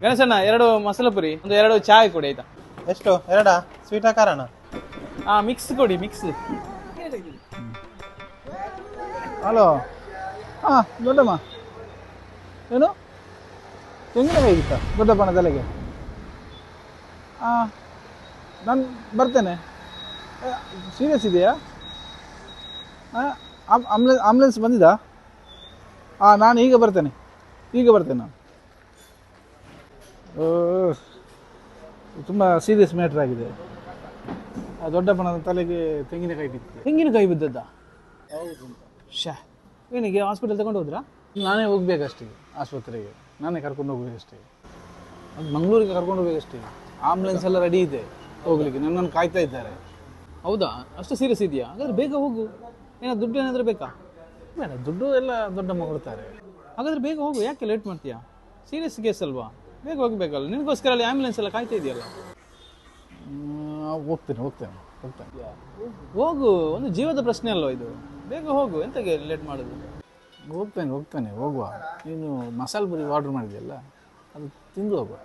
ಗಣೇಶಣ್ಣ 2 ಮಸಾಲೆ ಪುರಿ ಒಂದು 2 ಚಾಯ್ ಕೊಡಿ ಆಯ್ತಾ? ಎಷ್ಟು? ಎರಡಾ? ಸ್ವೀಟಾ ಖಾರನ? ಮಿಕ್ಸ್ ಕೊಡಿ, ಮಿಕ್ಸ್. ಹಲೋ. ದೊಡ್ಡಮ್ಮ ಏನು ತೆಂಗಿನಕಾಯಿ ಇತ್ತ ದೊಡ್ಡಪ್ಪನ ತಲೆಗೆ? ನಾನು ಬರ್ತೇನೆ. ಸೀರಿಯಸ್ ಇದೆಯಾ? ಆಂಬುಲೆನ್ಸ್ ಬಂದಿದ್ದಾ? ನಾನು ಈಗ ಬರ್ತೇನೆ ನಾನು. ತುಂಬ ಸೀರಿಯಸ್ ಮ್ಯಾಟ್ರ್ ಆಗಿದೆ. ದೊಡ್ಡಪ್ಪನ ತಲೆಗೆ ತೆಂಗಿನಕಾಯಿ ಬಿತ್ತು. ತೆಂಗಿನಕಾಯಿ ಬಿದ್ದದ್ದ? ಹೌದು. ಶಾ, ಏನಿಗೆ ಹಾಸ್ಪಿಟಲ್ ತಗೊಂಡು ಹೋದ್ರಾ? ನಾನೇ ಹೋಗ್ಬೇಕಷ್ಟೇ ಆಸ್ಪತ್ರೆಗೆ, ನಾನೇ ಕರ್ಕೊಂಡು ಹೋಗ್ಬೇಕಷ್ಟೇ. ಅದು ಮಂಗಳೂರಿಗೆ ಕರ್ಕೊಂಡು ಹೋಗ್ಬೇಕಷ್ಟೇ. ಆಂಬುಲೆನ್ಸ್ ಎಲ್ಲ ರೆಡಿ ಇದೆ ಹೋಗ್ಲಿಕ್ಕೆ, ನನ್ನನ್ನು ಕಾಯ್ತಾ ಇದ್ದಾರೆ. ಹೌದಾ? ಅಷ್ಟು ಸೀರಿಯಸ್ ಇದೆಯಾ? ಹಾಗಾದ್ರೆ ಬೇಗ ಹೋಗು. ದುಡ್ಡು ಏನಾದರೂ ಬೇಕಾ? ಬೇಡ, ದುಡ್ಡು ಎಲ್ಲ ದೊಡ್ಡಮ್ಮ ಕೊಡ್ತಾರೆ. ಹಾಗಾದ್ರೆ ಬೇಗ ಹೋಗು, ಯಾಕೆ ಲೇಟ್ ಮಾಡ್ತೀಯಾ? ಸೀರಿಯಸ್ ಕೇಸ್ ಅಲ್ವಾ, ಬೇಗ ಹೋಗಬೇಕಲ್ಲ. ನಿನಗೋಸ್ಕರ ಅಲ್ಲಿ ಆ್ಯಂಬುಲೆನ್ಸ್ ಎಲ್ಲ ಕಾಯ್ತಾ ಇದೆಯಲ್ಲ. ಹೋಗ್ತೇನೆ. ಹೋಗು, ಒಂದು ಜೀವದ ಪ್ರಶ್ನೆ ಅಲ್ವಾ ಇದು. ಬೇಗ ಹೋಗು, ಎಂತಗೆ ಲೇಟ್ ಮಾಡೋದು? ಹೋಗ್ತೇನೆ, ಹೋಗುವ. ನೀನು ಮಸಾಲೆ ಪುರಿ ಆರ್ಡರ್ ಮಾಡಿದೆಯಲ್ಲ, ಅದು ತಿಂದು ಹೋಗುವ.